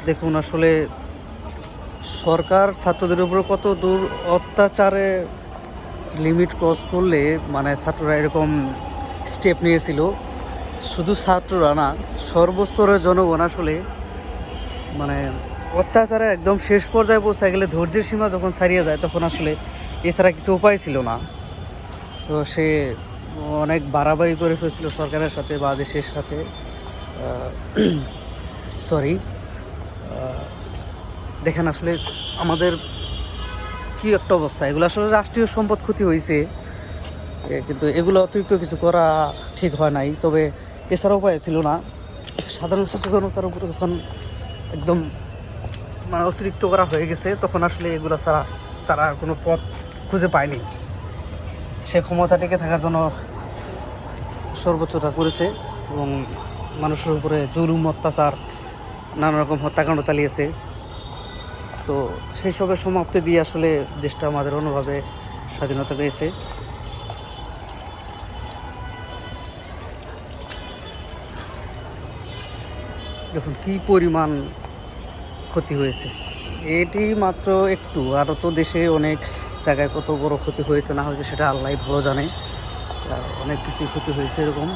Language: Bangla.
দেখুন আসলে সরকার ছাত্রদের উপর কত দূর অত্যাচারে লিমিট ক্রস করলে মানে ছাত্ররা এরকম স্টেপ নিয়েছিল। শুধু ছাত্ররা না, সর্বস্তরের জনগণ আসলে মানে অত্যাচারের একদম শেষ পর্যায়ে পৌঁছে গেলে ধৈর্যের সীমা যখন ছাড়িয়ে যায় তখন আসলে এছাড়া কিছু উপায় ছিল না। তো সে অনেক বাড়াবাড়ি করে ফেলছিল সরকারের সাথে বা দেশের সাথে। সরি, দেখেন আসলে আমাদের কী একটা অবস্থা। এগুলো আসলে রাষ্ট্রীয় সম্পদ ক্ষতি হয়েছে, কিন্তু এগুলো অতিরিক্ত কিছু করা ঠিক হয় নাই। তবে এছাড়া উপায় ছিল না। সাধারণ সচেতনতার উপরে যখন একদম মানে অতিরিক্ত করা হয়ে গেছে তখন আসলে এগুলো ছাড়া তারা আর কোনো পথ খুঁজে পায়নি। সে ক্ষমতা টিকে থাকার জন্য সর্বোচ্চটা করেছে এবং মানুষের উপরে জুলুম, অত্যাচার, নানা রকম হত্যাকাণ্ড চালিয়েছে। তো সেই সবের সমাপ্তি দিয়ে আসলে দেশটা আমাদের অন্যভাবে স্বাধীনতা পেয়েছে। দেখুন কী পরিমাণ ক্ষতি হয়েছে, এটি মাত্র একটু, আরও তো দেশে অনেক জায়গায় কত বড় ক্ষতি হয়েছে না হয়েছে সেটা আল্লাহই ভালো জানে। অনেক কিছুই ক্ষতি হয়েছে এরকম।